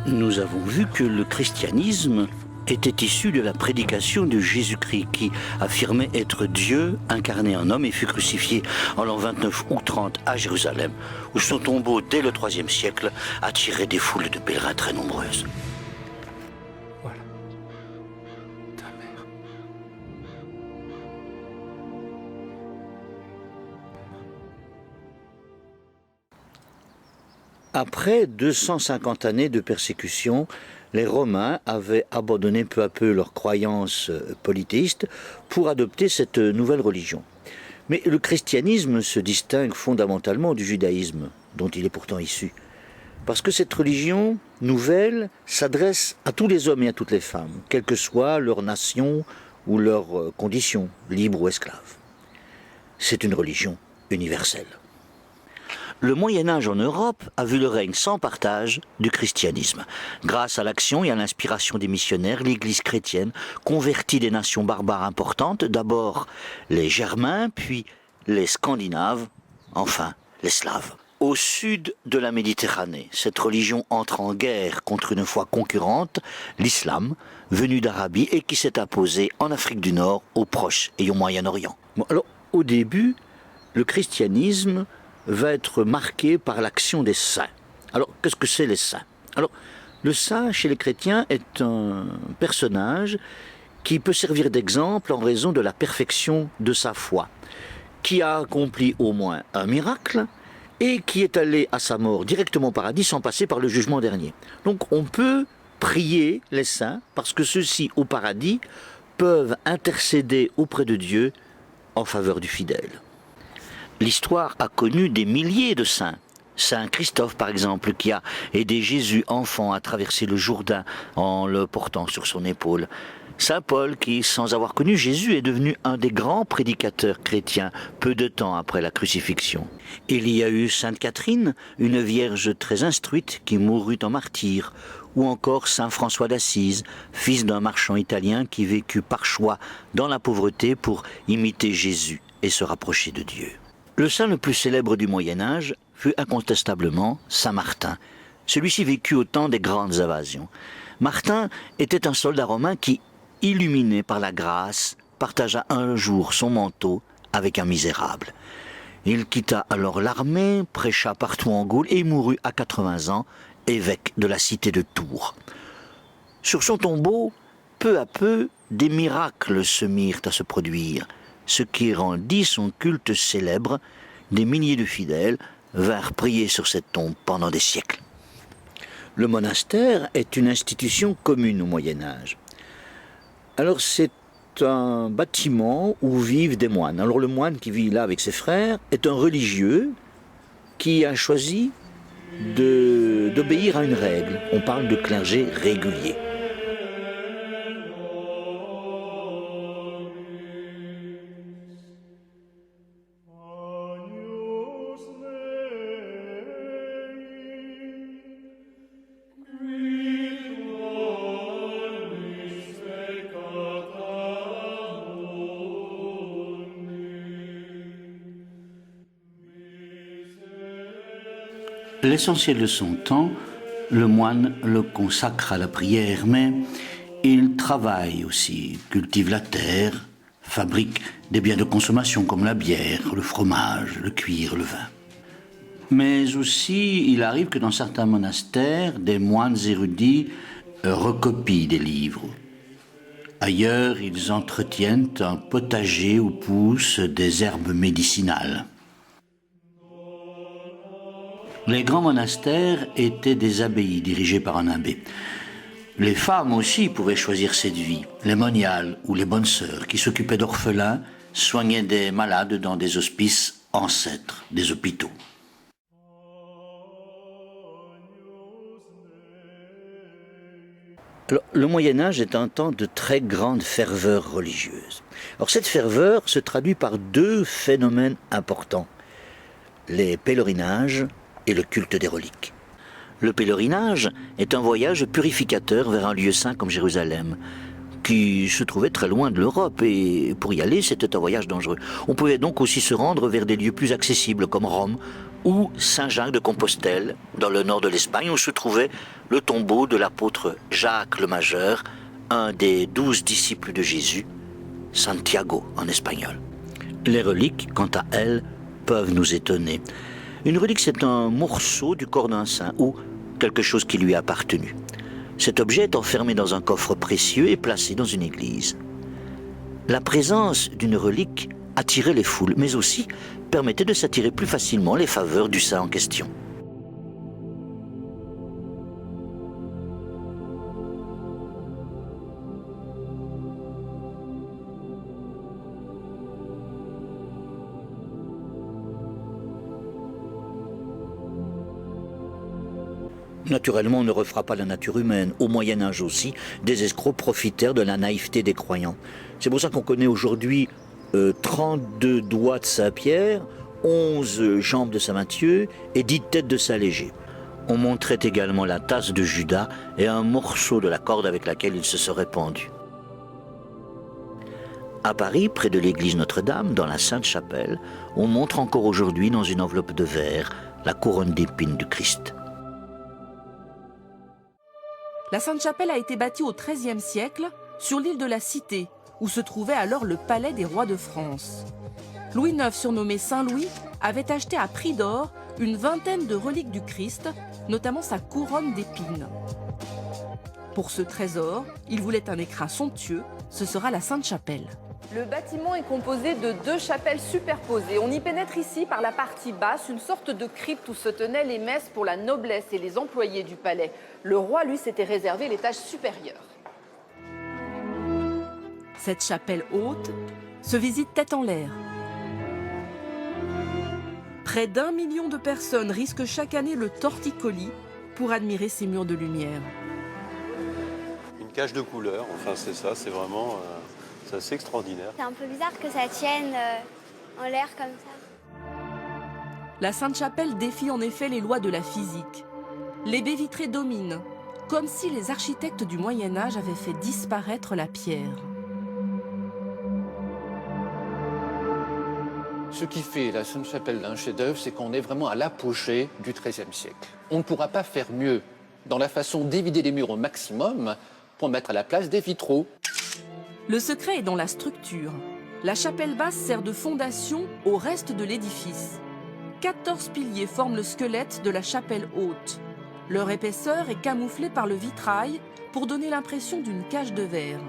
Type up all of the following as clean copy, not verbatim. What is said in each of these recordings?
Nous avons vu que le christianisme était issu de la prédication de Jésus-Christ qui affirmait être Dieu incarné en homme et fut crucifié en l'an 29 ou 30 à Jérusalem, où son tombeau dès le IIIe siècle attirait des foules de pèlerins très nombreuses. Voilà. Ta mère. Après 250 années de persécution, les Romains avaient abandonné peu à peu leurs croyances polythéistes pour adopter cette nouvelle religion. Mais le christianisme se distingue fondamentalement du judaïsme, dont il est pourtant issu. Parce que cette religion nouvelle s'adresse à tous les hommes et à toutes les femmes, quelle que soit leur nation ou leur condition, libre ou esclave. C'est une religion universelle. Le Moyen-Âge en Europe a vu le règne sans partage du christianisme. Grâce à l'action et à l'inspiration des missionnaires, l'Église chrétienne convertit des nations barbares importantes, d'abord les Germains, puis les Scandinaves, enfin les Slaves. Au sud de la Méditerranée, cette religion entre en guerre contre une foi concurrente, l'islam, venu d'Arabie et qui s'est imposé en Afrique du Nord, au Proche et au Moyen-Orient. Bon, alors, au début, le christianisme va être marqué par l'action des saints. Alors, qu'est-ce que c'est les saints? Alors, le saint, chez les chrétiens, est un personnage qui peut servir d'exemple en raison de la perfection de sa foi, qui a accompli au moins un miracle et qui est allé à sa mort directement au paradis sans passer par le jugement dernier. Donc, on peut prier les saints parce que ceux-ci, au paradis, peuvent intercéder auprès de Dieu en faveur du fidèle. L'histoire a connu des milliers de saints. Saint Christophe, par exemple, qui a aidé Jésus, enfant, à traverser le Jourdain en le portant sur son épaule. Saint Paul, qui, sans avoir connu Jésus, est devenu un des grands prédicateurs chrétiens peu de temps après la crucifixion. Il y a eu Sainte Catherine, une vierge très instruite qui mourut en martyr, ou encore Saint François d'Assise, fils d'un marchand italien qui vécut par choix dans la pauvreté pour imiter Jésus et se rapprocher de Dieu. Le saint le plus célèbre du Moyen-Âge fut incontestablement Saint Martin. Celui-ci vécut au temps des grandes invasions. Martin était un soldat romain qui, illuminé par la grâce, partagea un jour son manteau avec un misérable. Il quitta alors l'armée, prêcha partout en Gaule et mourut à 80 ans, évêque de la cité de Tours. Sur son tombeau, peu à peu, des miracles se mirent à se produire, ce qui rendit son culte célèbre. Des milliers de fidèles vinrent prier sur cette tombe pendant des siècles. Le monastère est une institution commune au Moyen-Âge. Alors c'est un bâtiment où vivent des moines. Alors le moine qui vit là avec ses frères est un religieux qui a choisi d'obéir à une règle. On parle de clergé régulier. L'essentiel de son temps, le moine le consacre à la prière, mais il travaille aussi, cultive la terre, fabrique des biens de consommation comme la bière, le fromage, le cuir, le vin. Mais aussi, il arrive que dans certains monastères, des moines érudits recopient des livres. Ailleurs, ils entretiennent un potager où poussent des herbes médicinales. Les grands monastères étaient des abbayes dirigées par un abbé. Les femmes aussi pouvaient choisir cette vie. Les moniales ou les bonnes sœurs qui s'occupaient d'orphelins soignaient des malades dans des hospices ancêtres des hôpitaux. Alors, le Moyen-Âge est un temps de très grande ferveur religieuse. Alors, cette ferveur se traduit par deux phénomènes importants, les pèlerinages et le culte des reliques. Le pèlerinage est un voyage purificateur vers un lieu saint comme Jérusalem, qui se trouvait très loin de l'Europe, et pour y aller, c'était un voyage dangereux. On pouvait donc aussi se rendre vers des lieux plus accessibles comme Rome ou Saint-Jacques de Compostelle, dans le nord de l'Espagne, où se trouvait le tombeau de l'apôtre Jacques le Majeur, un des 12 disciples de Jésus, Santiago en espagnol. Les reliques, quant à elles, peuvent nous étonner. Une relique, c'est un morceau du corps d'un saint ou quelque chose qui lui a appartenu. Cet objet est enfermé dans un coffre précieux et placé dans une église. La présence d'une relique attirait les foules, mais aussi permettait de s'attirer plus facilement les faveurs du saint en question. Naturellement, on ne refera pas la nature humaine. Au Moyen-Âge aussi, des escrocs profitèrent de la naïveté des croyants. C'est pour ça qu'on connaît aujourd'hui 32 doigts de Saint-Pierre, 11 jambes de Saint-Matthieu et 10 têtes de Saint-Léger. On montrait également la tasse de Judas et un morceau de la corde avec laquelle il se serait pendu. À Paris, près de l'église Notre-Dame, dans la Sainte-Chapelle, on montre encore aujourd'hui dans une enveloppe de verre la couronne d'épines du Christ. La Sainte-Chapelle a été bâtie au XIIIe siècle sur l'île de la Cité, où se trouvait alors le palais des rois de France. Louis IX, surnommé Saint-Louis, avait acheté à prix d'or une vingtaine de reliques du Christ, notamment sa couronne d'épines. Pour ce trésor, il voulait un écrin somptueux, ce sera la Sainte-Chapelle. Le bâtiment est composé de 2 chapelles superposées. On y pénètre ici par la partie basse, une sorte de crypte où se tenaient les messes pour la noblesse et les employés du palais. Le roi, lui, s'était réservé l'étage supérieur. Cette chapelle haute se visite tête en l'air. Près d'1 million de personnes risquent chaque année le torticolis pour admirer ces murs de lumière. Une cage de couleurs, enfin c'est ça, c'est vraiment... C'est assez extraordinaire. C'est un peu bizarre que ça tienne en l'air comme ça. La Sainte-Chapelle défie en effet les lois de la physique. Les baies vitrées dominent, comme si les architectes du Moyen-Âge avaient fait disparaître la pierre. Ce qui fait la Sainte-Chapelle d'un chef-d'œuvre, c'est qu'on est vraiment à l'apogée du XIIIe siècle. On ne pourra pas faire mieux dans la façon d'évider les murs au maximum pour mettre à la place des vitraux. Le secret est dans la structure. La chapelle basse sert de fondation au reste de l'édifice. 14 piliers forment le squelette de la chapelle haute. Leur épaisseur est camouflée par le vitrail pour donner l'impression d'une cage de verre.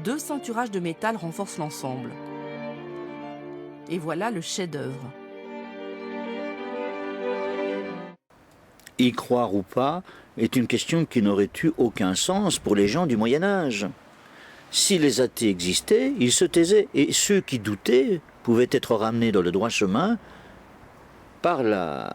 2 ceinturages de métal renforcent l'ensemble. Et voilà le chef-d'œuvre. Y croire ou pas est une question qui n'aurait eu aucun sens pour les gens du Moyen-Âge. Si les athées existaient, ils se taisaient, et ceux qui doutaient pouvaient être ramenés dans le droit chemin par la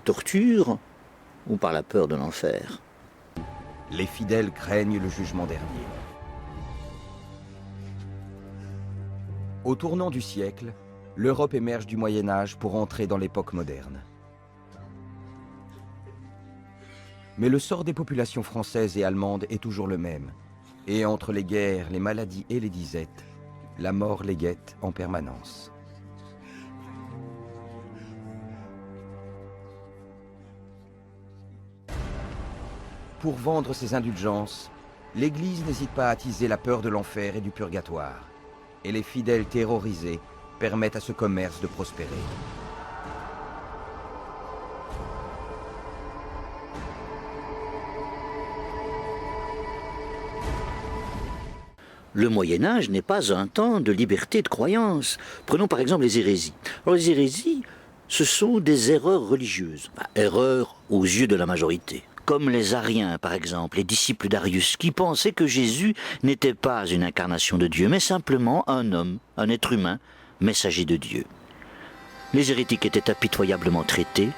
torture ou par la peur de l'enfer. Les fidèles craignent le jugement dernier. Au tournant du siècle, l'Europe émerge du Moyen-Âge pour entrer dans l'époque moderne. Mais le sort des populations françaises et allemandes est toujours le même. Et entre les guerres, les maladies et les disettes, la mort les guette en permanence. Pour vendre ses indulgences, l'Église n'hésite pas à attiser la peur de l'enfer et du purgatoire. Et les fidèles terrorisés permettent à ce commerce de prospérer. Le Moyen-Âge n'est pas un temps de liberté de croyance. Prenons par exemple les hérésies. Alors les hérésies, ce sont des erreurs religieuses, erreurs aux yeux de la majorité. Comme les Ariens, par exemple, les disciples d'Arius, qui pensaient que Jésus n'était pas une incarnation de Dieu, mais simplement un homme, un être humain, messager de Dieu. Les hérétiques étaient impitoyablement traités,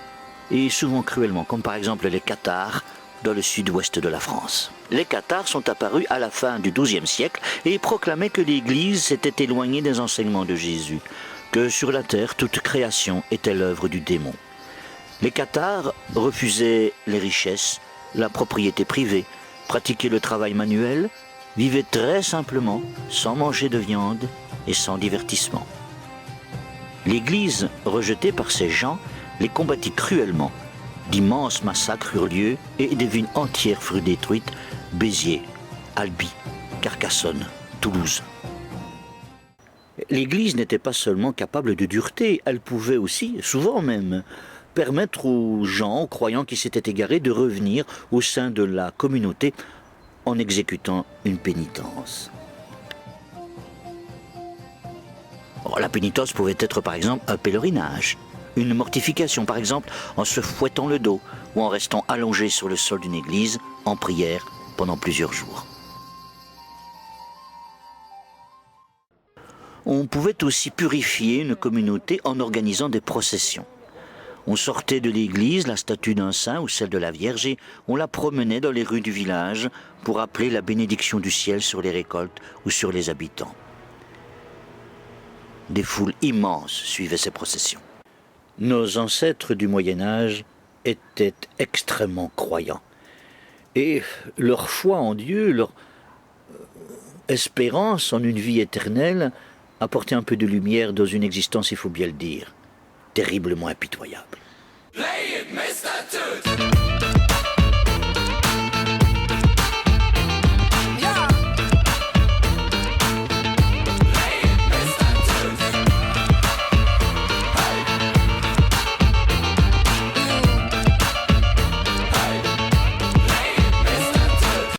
et souvent cruellement, comme par exemple les cathares dans le sud-ouest de la France. Les cathares sont apparus à la fin du XIIe siècle et proclamaient que l'Église s'était éloignée des enseignements de Jésus, que sur la terre toute création était l'œuvre du démon. Les cathares refusaient les richesses, la propriété privée, pratiquaient le travail manuel, vivaient très simplement, sans manger de viande et sans divertissement. L'Église, rejetée par ces gens, les combattit cruellement. D'immenses massacres eurent lieu et des villes entières furent détruites, Béziers, Albi, Carcassonne, Toulouse. L'Église n'était pas seulement capable de dureté, elle pouvait aussi, souvent même, permettre aux gens, aux croyants qui s'étaient égarés, de revenir au sein de la communauté en exécutant une pénitence. Alors, la pénitence pouvait être par exemple un pèlerinage, une mortification par exemple en se fouettant le dos ou en restant allongé sur le sol d'une église en prière pendant plusieurs jours. On pouvait aussi purifier une communauté en organisant des processions. On sortait de l'église la statue d'un saint ou celle de la Vierge et on la promenait dans les rues du village pour appeler la bénédiction du ciel sur les récoltes ou sur les habitants. Des foules immenses suivaient ces processions. Nos ancêtres du Moyen-Âge étaient extrêmement croyants. Et leur foi en Dieu, leur espérance en une vie éternelle apportait un peu de lumière dans une existence, il faut bien le dire, terriblement impitoyable. Play it, Mr. Tooth.